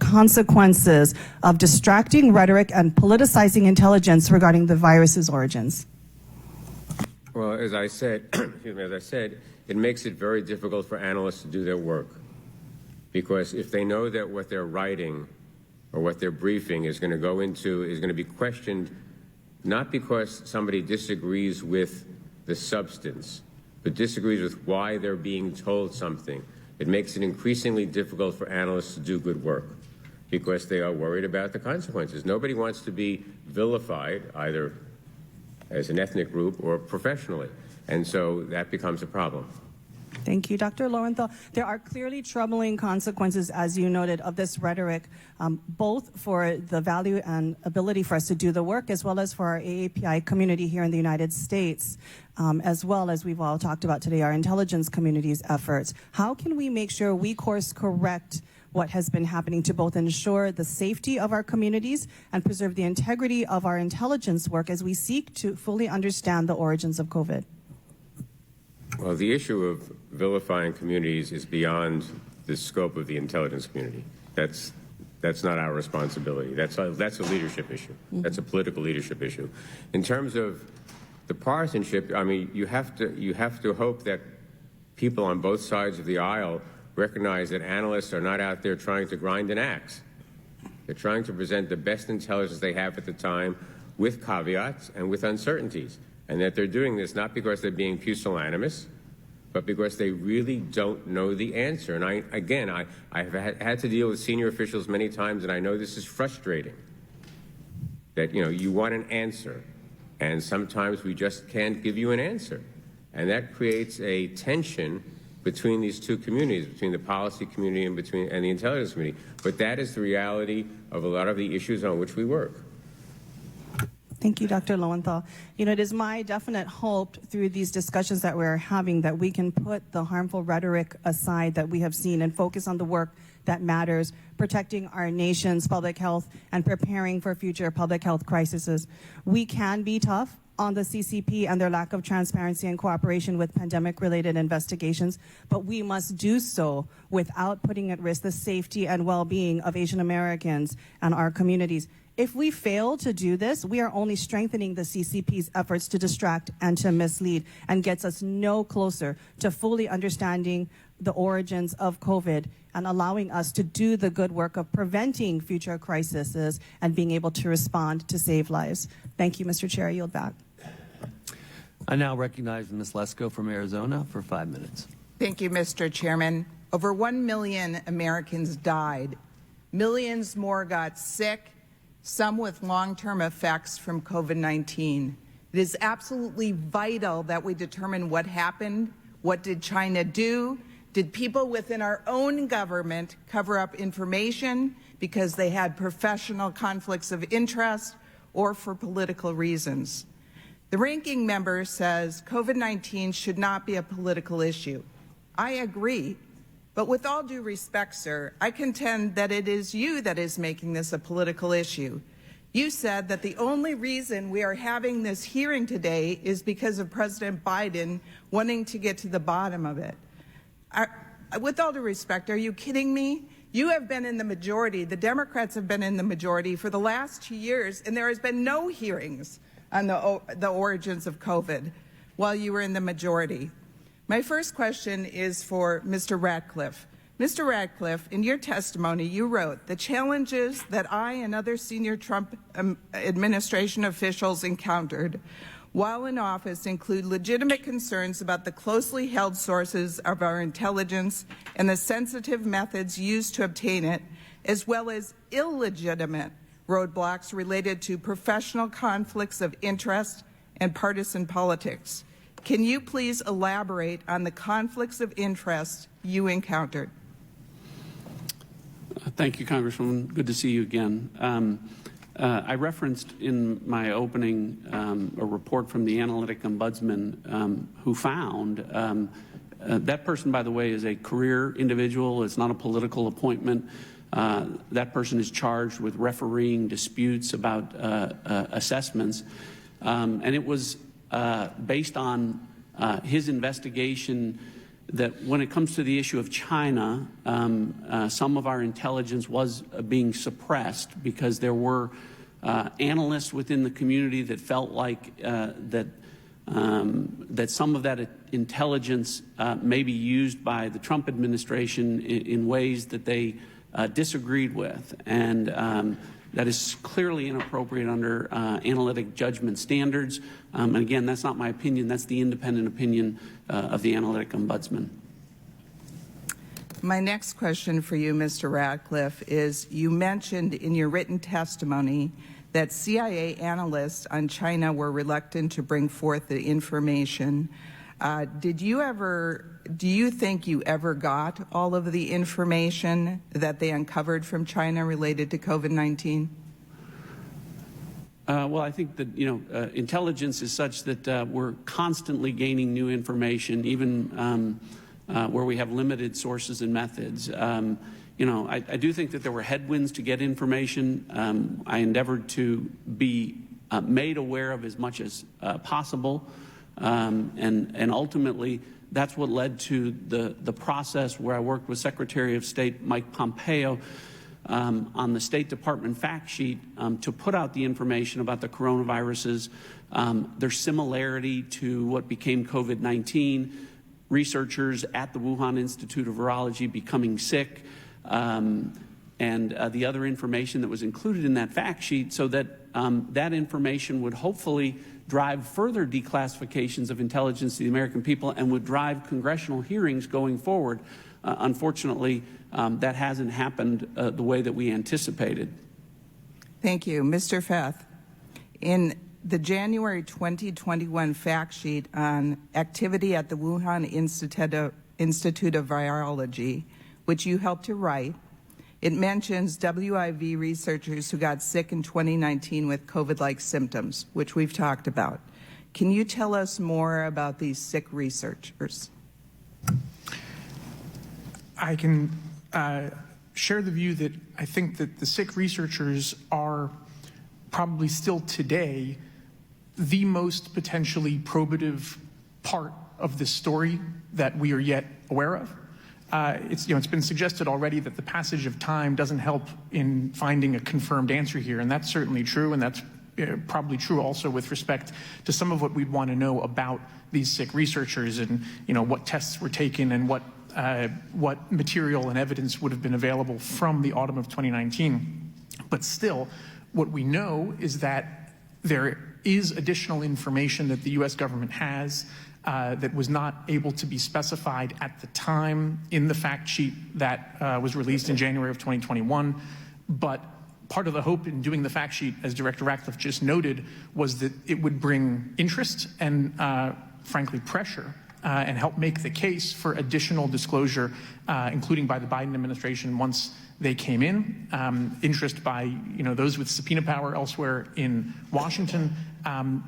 consequences of distracting rhetoric and politicizing intelligence regarding the virus's origins? Well, as I said, it makes it very difficult for analysts to do their work, because if they know that what they're writing or what they're briefing is going to be questioned, not because somebody disagrees with the substance, but disagrees with why they're being told something, it makes it increasingly difficult for analysts to do good work, because they are worried about the consequences. Nobody wants to be vilified, either as an ethnic group or professionally, and so that becomes a problem. Thank you, Dr. Lowenthal. There are clearly troubling consequences, as you noted, of this rhetoric, both for the value and ability for us to do the work, as well as for our AAPI community here in the United States, as well as we've all talked about today, our intelligence community's efforts. How can we make sure we course correct what has been happening to both ensure the safety of our communities and preserve the integrity of our intelligence work as we seek to fully understand the origins of COVID? Well, the issue of vilifying communities is beyond the scope of the intelligence community. That's not our responsibility. That's a leadership issue. That's a political leadership issue. In terms of the partisanship, I mean, you have to hope that people on both sides of the aisle recognize that analysts are not out there trying to grind an axe. They're trying to present the best intelligence they have at the time, with caveats and with uncertainties, and that they're doing this not because they're being pusillanimous, but because they really don't know the answer. And I've had to deal with senior officials many times, and I know this is frustrating, that, you know, you want an answer, and sometimes we just can't give you an answer. And that creates a tension between these two communities, between the policy community and the intelligence community. But that is the reality of a lot of the issues on which we work. Thank you, Dr. Lowenthal. You know, it is my definite hope through these discussions that we're having that we can put the harmful rhetoric aside that we have seen and focus on the work that matters, protecting our nation's public health and preparing for future public health crises. We can be tough on the CCP and their lack of transparency and cooperation with pandemic-related investigations, but we must do so without putting at risk the safety and well-being of Asian Americans and our communities. If we fail to do this, we are only strengthening the CCP's efforts to distract and to mislead, and gets us no closer to fully understanding the origins of COVID and allowing us to do the good work of preventing future crises and being able to respond to save lives. Thank you, Mr. Chair. I yield back. I now recognize Ms. Lesko from Arizona for 5 minutes. Thank you, Mr. Chairman. Over 1 million Americans died. Millions more got sick, some with long-term effects from COVID-19. It is absolutely vital that we determine what happened. What did China do? Did people within our own government cover up information because they had professional conflicts of interest or for political reasons? The ranking member says COVID-19 should not be a political issue. I agree, but with all due respect, sir, I contend that it is you that is making this a political issue. You said that the only reason we are having this hearing today is because of President Biden wanting to get to the bottom of it. With all due respect, are you kidding me? You have been in the majority, the Democrats have been in the majority for the last 2 years, and there has been no hearings on the origins of COVID while you were in the majority. My first question is for Mr. Ratcliffe. Mr. Ratcliffe, in your testimony, you wrote, "The challenges that I and other senior Trump administration officials encountered while in office include legitimate concerns about the closely held sources of our intelligence and the sensitive methods used to obtain it, as well as illegitimate roadblocks related to professional conflicts of interest and partisan politics." Can you please elaborate on the conflicts of interest you encountered? Thank you, Congresswoman. Good to see you again. I referenced in my opening a report from the Analytic Ombudsman who found that person, by the way, is a career individual. It's not a political appointment. That person is charged with refereeing disputes about assessments. And it was based on his investigation that when it comes to the issue of China, some of our intelligence was being suppressed because there were analysts within the community that felt like that some of that intelligence may be used by the Trump administration in ways that they disagreed with. And that is clearly inappropriate under analytic judgment standards. And again, that's not my opinion. That's the independent opinion of the Analytic Ombudsman. My next question for you, Mr. Ratcliffe, is you mentioned in your written testimony that CIA analysts on China were reluctant to bring forth the information. Do you think you ever got all of the information that they uncovered from China related to COVID-19? Well, I think that, intelligence is such that we're constantly gaining new information, even where we have limited sources and methods. I do think that there were headwinds to get information. I endeavored to be made aware of as much as possible. And ultimately, that's what led to the process where I worked with Secretary of State Mike Pompeo on the State Department fact sheet to put out the information about the coronaviruses, their similarity to what became COVID-19, researchers at the Wuhan Institute of Virology becoming sick, and the other information that was included in that fact sheet, so that that information would hopefully drive further declassifications of intelligence to the American people and would drive congressional hearings going forward. Unfortunately, that hasn't happened the way that we anticipated. Thank you. Mr. Feth, in the January 2021 fact sheet on activity at the Wuhan Institute of Virology, which you helped to write, it mentions WIV researchers who got sick in 2019 with COVID-like symptoms, which we've talked about. Can you tell us more about these sick researchers? I can share the view that I think that the sick researchers are probably still today the most potentially probative part of this story that we are yet aware of. It's been suggested already that the passage of time doesn't help in finding a confirmed answer here, and that's certainly true, and that's probably true also with respect to some of what we'd want to know about these sick researchers and what tests were taken and what material and evidence would have been available from the autumn of 2019. But still, what we know is that there is additional information that the U.S. government has that was not able to be specified at the time in the fact sheet that was released in January of 2021. But part of the hope in doing the fact sheet, as Director Ratcliffe just noted, was that it would bring interest and, frankly, pressure and help make the case for additional disclosure, including by the Biden administration once they came in, interest by those with subpoena power elsewhere in Washington,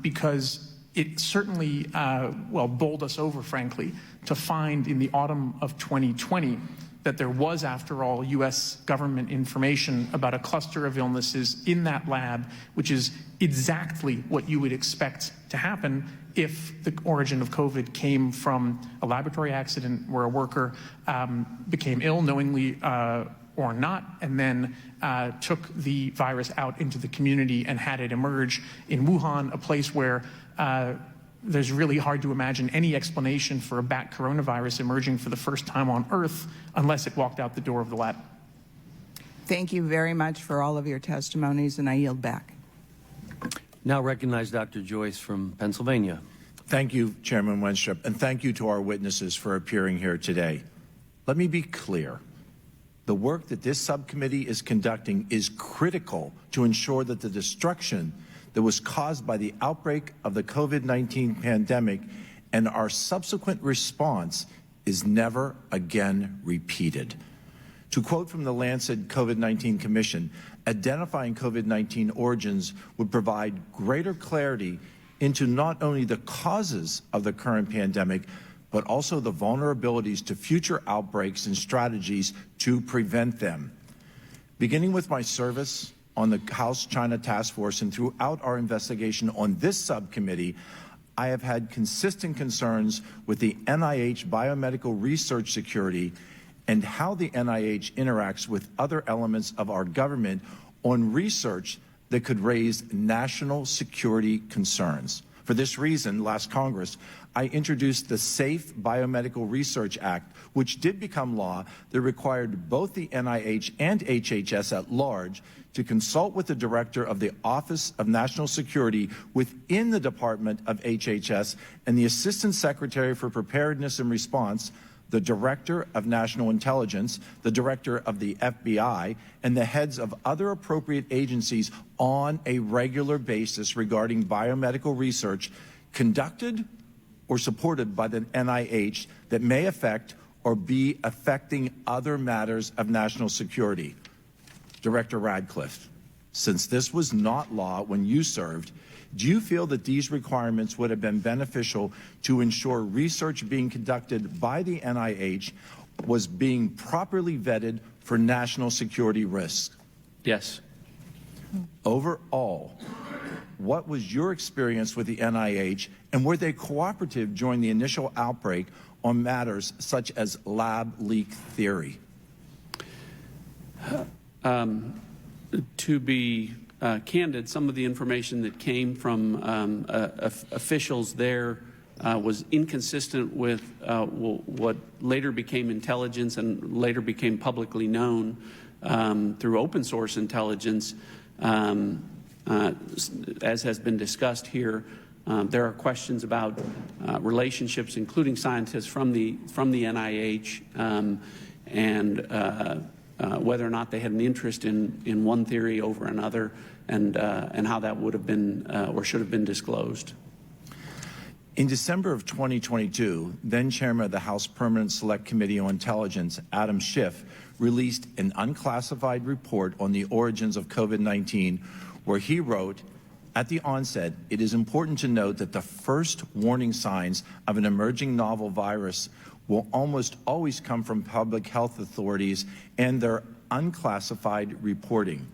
because it certainly, bowled us over, frankly, to find in the autumn of 2020 that there was, after all, U.S. government information about a cluster of illnesses in that lab, which is exactly what you would expect to happen if the origin of COVID came from a laboratory accident where a worker became ill knowingly or not, and then took the virus out into the community and had it emerge in Wuhan, a place where there's really hard to imagine any explanation for a bat coronavirus emerging for the first time on Earth unless it walked out the door of the lab. Thank you very much for all of your testimonies, and I yield back. Now recognize Dr. Joyce from Pennsylvania. Thank you, Chairman Wenstrup, and thank you to our witnesses for appearing here today. Let me be clear. The work that this subcommittee is conducting is critical to ensure that the destruction that was caused by the outbreak of the COVID-19 pandemic and our subsequent response is never again repeated. To quote from the Lancet COVID-19 Commission, identifying COVID-19 origins would provide greater clarity into not only the causes of the current pandemic, but also the vulnerabilities to future outbreaks and strategies to prevent them. Beginning with my service on the House China Task Force and throughout our investigation on this subcommittee, I have had consistent concerns with the NIH biomedical research security and how the NIH interacts with other elements of our government on research that could raise national security concerns. For this reason, last Congress, I introduced the Safe Biomedical Research Act, which did become law, that required both the NIH and HHS at large to consult with the director of the Office of National Security within the Department of HHS and the Assistant Secretary for Preparedness and Response, the Director of National Intelligence, the Director of the FBI, and the heads of other appropriate agencies on a regular basis regarding biomedical research conducted or supported by the NIH that may affect or be affecting other matters of national security. Director Radcliffe, since this was not law when you served, do you feel that these requirements would have been beneficial to ensure research being conducted by the NIH was being properly vetted for national security risks? Yes. Overall, what was your experience with the NIH, and were they cooperative during the initial outbreak on matters such as lab leak theory? To be candid, some of the information that came from officials there was inconsistent with what later became intelligence and later became publicly known through open source intelligence. As has been discussed here, there are questions about relationships, including scientists from the NIH, and whether or not they had an interest in one theory over another, and how that would have been or should have been disclosed. In December of 2022, then Chairman of the House Permanent Select Committee on Intelligence, Adam Schiff, released an unclassified report on the origins of COVID-19, where he wrote, "At the onset, it is important to note that the first warning signs of an emerging novel virus will almost always come from public health authorities and their unclassified reporting."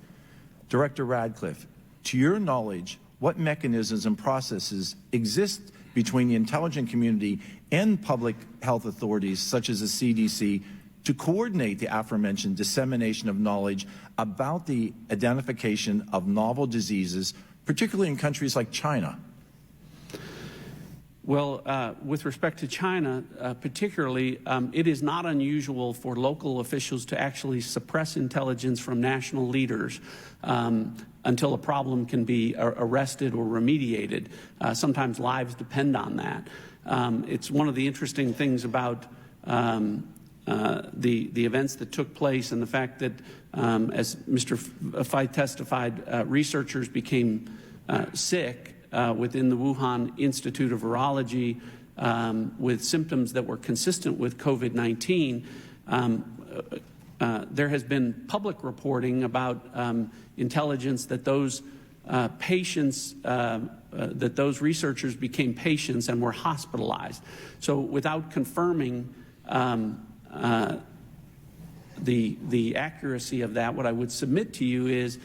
Director Radcliffe, to your knowledge, what mechanisms and processes exist between the intelligence community and public health authorities, such as the CDC, to coordinate the aforementioned dissemination of knowledge about the identification of novel diseases, particularly in countries like China? Well, with respect to China, particularly, it is not unusual for local officials to actually suppress intelligence from national leaders until a problem can be arrested or remediated. Sometimes lives depend on that. It's one of the interesting things about the events that took place, and the fact that, as Mr. Feith testified, researchers became sick within the Wuhan Institute of Virology with symptoms that were consistent with COVID-19. There has been public reporting about intelligence that those patients, that those researchers became patients and were hospitalized. So without confirming the accuracy of that, what I would submit to you is,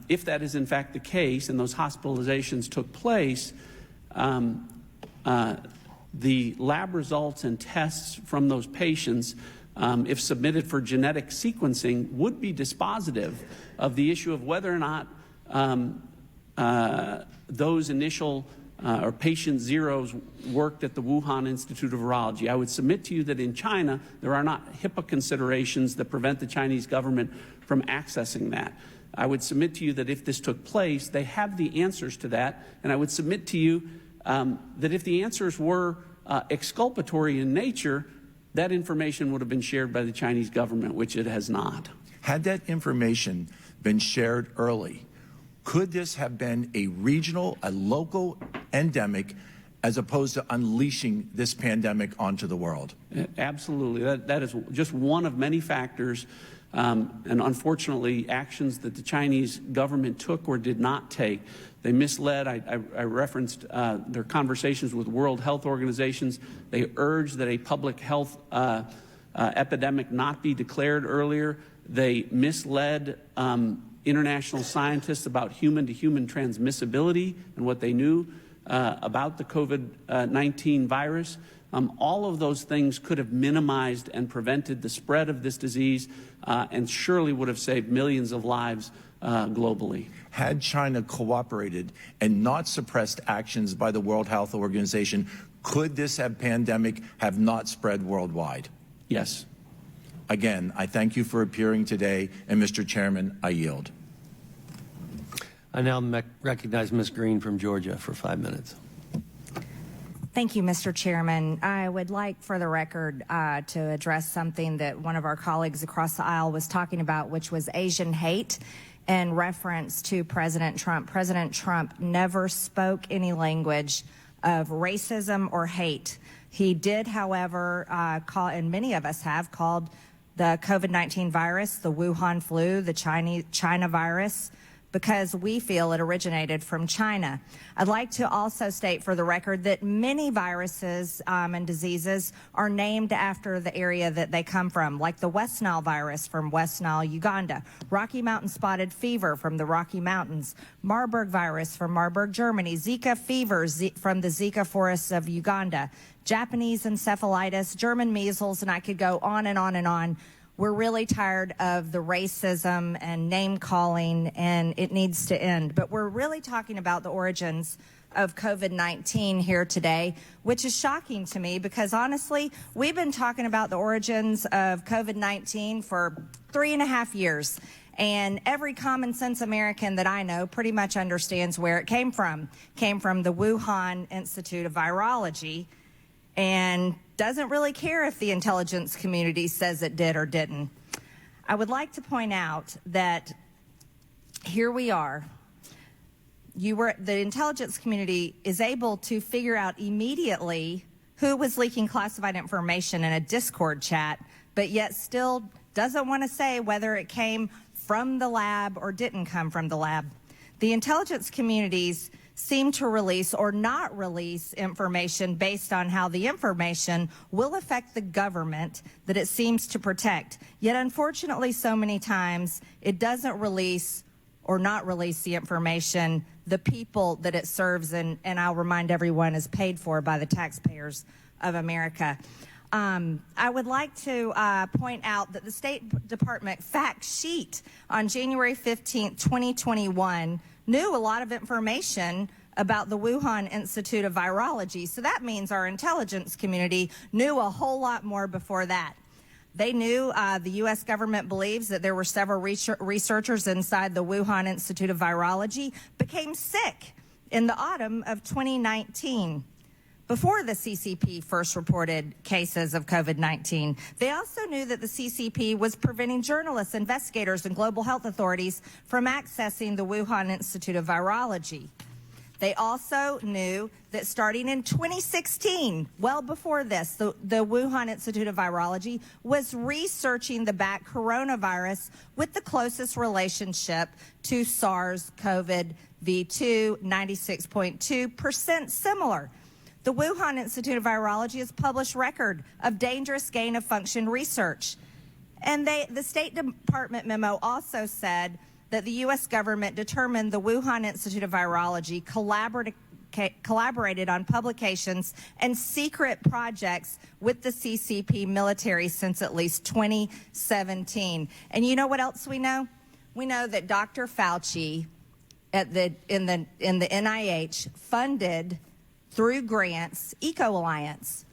if that is in fact the case and those hospitalizations took place, the lab results and tests from those patients, if submitted for genetic sequencing, would be dispositive of the issue of whether or not those initial or patient zeros worked at the Wuhan Institute of Virology. I would submit to you that in China, there are not HIPAA considerations that prevent the Chinese government from accessing that. I would submit to you that if this took place, they have the answers to that, and I would submit to you that if the answers were exculpatory in nature, that information would have been shared by the Chinese government, which it has not. Had that information been shared early, could this have been a regional, a local endemic, as opposed to unleashing this pandemic onto the world? Absolutely. That is just one of many factors, and unfortunately, actions that the Chinese government took or did not take. They misled. I referenced their conversations with World Health Organizations. They urged that a public health epidemic not be declared earlier. They misled international scientists about human-to-human transmissibility and what they knew. about the COVID-19 virus. All of those things could have minimized and prevented the spread of this disease and surely would have saved millions of lives globally. Had China cooperated and not suppressed actions by the World Health Organization, could this pandemic have not spread worldwide? Yes. Again, I thank you for appearing today, and Mr. Chairman, I yield. I now recognize Ms. Green from Georgia for 5 minutes. Thank you, Mr. Chairman. I would like, for the record, to address something that one of our colleagues across the aisle was talking about, which was Asian hate in reference to President Trump. President Trump never spoke any language of racism or hate. He did, however, call, and many of us have called the COVID-19 virus the Wuhan flu, the China virus, because we feel it originated from China. I'd like to also state for the record that many viruses and diseases are named after the area that they come from, like the West Nile virus from West Nile, Uganda, Rocky Mountain spotted fever from the Rocky Mountains, Marburg virus from Marburg, Germany, Zika fever from the Zika forests of Uganda, Japanese encephalitis, German measles, and I could go on and on and on. We're really tired of the racism and name calling, and it needs to end. But we're really talking about the origins of COVID-19 here today, which is shocking to me because honestly, we've been talking about the origins of COVID-19 for 3.5 years. And every common sense American that I know pretty much understands where it came from. Came from the Wuhan Institute of Virology, and doesn't really care if the intelligence community says it did or didn't. I would like to point out that here we are. The intelligence community is able to figure out immediately who was leaking classified information in a Discord chat, but yet still doesn't want to say whether it came from the lab or didn't come from the lab. The intelligence communities seem to release or not release information based on how the information will affect the government that it seems to protect. Yet unfortunately, so many times it doesn't release or not release the information the people that it serves and I'll remind everyone is paid for by the taxpayers of America. I would like to point out that the State Department fact sheet on January 15th, 2021 knew a lot of information about the Wuhan Institute of Virology. So that means our intelligence community knew a whole lot more before that. They knew the U.S. government believes that there were several researchers inside the Wuhan Institute of Virology became sick in the autumn of 2019. Before the CCP first reported cases of COVID-19. They also knew that the CCP was preventing journalists, investigators, and global health authorities from accessing the Wuhan Institute of Virology. They also knew that starting in 2016, well before this, the Wuhan Institute of Virology was researching the bat coronavirus with the closest relationship to SARS-CoV-2, 96.2% similar. The Wuhan Institute of Virology has published record of dangerous gain-of-function research. And the State Department memo also said that the U.S. government determined the Wuhan Institute of Virology collaborated on publications and secret projects with the CCP military since at least 2017. And you know what else we know? We know that Dr. Fauci in the NIH funded through grants, Eco Alliance,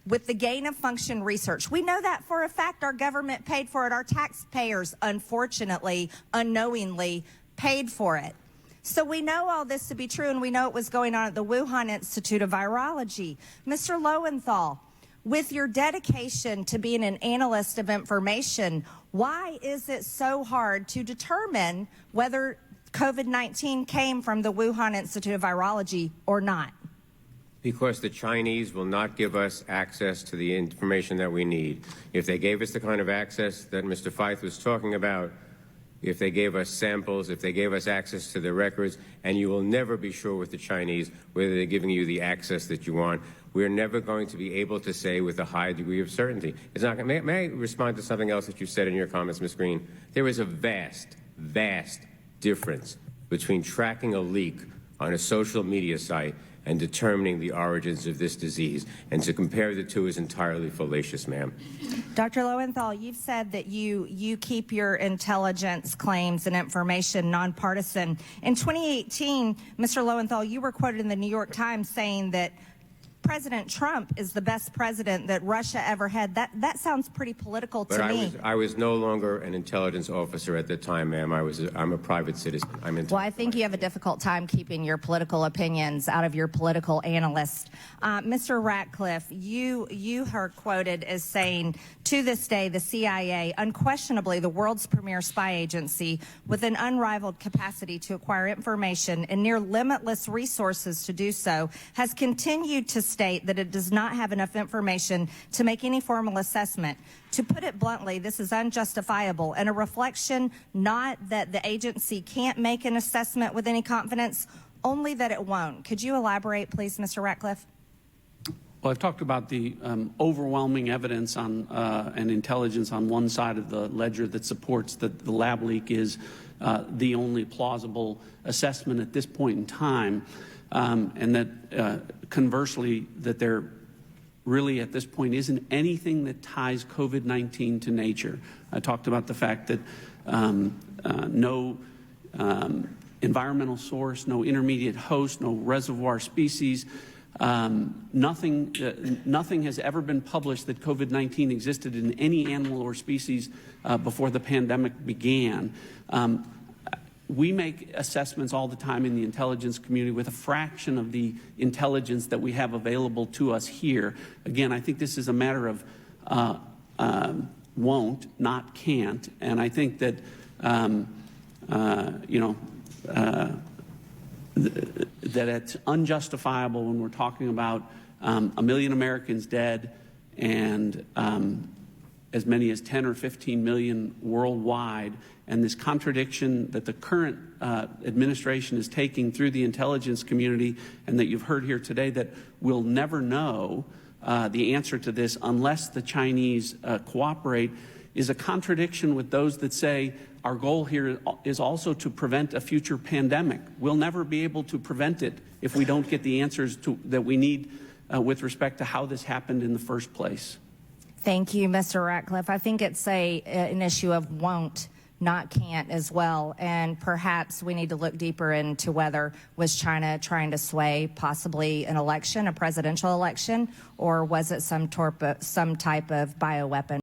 with the gain-of-function research. We know that for a fact. Our government paid for it. Our taxpayers, unfortunately, unknowingly, paid for it. So we know all this to be true, and we know it was going on at the Wuhan Institute of Virology. Mr. Lowenthal, with your dedication to being an analyst of information, why is it so hard to determine whether COVID-19 came from the Wuhan Institute of Virology or not? Because the Chinese will not give us access to the information that we need. If they gave us the kind of access that Mr. Feith was talking about, if they gave us samples, if they gave us access to the records, and you will never be sure with the Chinese whether they're giving you the access that you want, we're never going to be able to say with a high degree of certainty. It's not. May I respond to something else that you said in your comments, Ms. Green? There is a vast, vast difference between tracking a leak on a social media site and determining the origins of this disease. And to compare the two is entirely fallacious, ma'am. Dr. Lowenthal, you've said that you keep your intelligence claims and information nonpartisan. In 2018, Mr. Lowenthal, you were quoted in the New York Times saying that President Trump is the best president that Russia ever had. That sounds pretty political to me. I was no longer an intelligence officer at the time, ma'am. I'm a private citizen. Well, I think you have a difficult time keeping your political opinions out of your political analyst. Mr. Ratcliffe, you are quoted as saying, to this day, the CIA, unquestionably the world's premier spy agency with an unrivaled capacity to acquire information and near limitless resources to do so, has continued to state that it does not have enough information to make any formal assessment. To put it bluntly, this is unjustifiable and a reflection not that the agency can't make an assessment with any confidence, only that it won't. Could you elaborate, please, Mr. Ratcliffe? Well, I've talked about the overwhelming evidence on and intelligence on one side of the ledger that supports that the lab leak is the only plausible assessment at this point in time, and that conversely, that there really at this point isn't anything that ties COVID-19 to nature. I talked about the fact that no environmental source, no intermediate host, no reservoir species, nothing has ever been published that COVID-19 existed in any animal or species before the pandemic began. We make assessments all the time in the intelligence community with a fraction of the intelligence that we have available to us here. Again, I think this is a matter of won't, not can't, and I think that that it's unjustifiable when we're talking about 1 million Americans dead and as many as 10 or 15 million worldwide, and this contradiction that the current administration is taking through the intelligence community and that you've heard here today, that we'll never know the answer to this unless the Chinese cooperate, is a contradiction with those that say our goal here is also to prevent a future pandemic. We'll never be able to prevent it if we don't get the answers that we need with respect to how this happened in the first place. Thank you, Mr. Ratcliffe. I think it's an issue of won't, not can't as well, and perhaps we need to look deeper into whether was China trying to sway possibly an election, a presidential election, or was it some type of bioweapon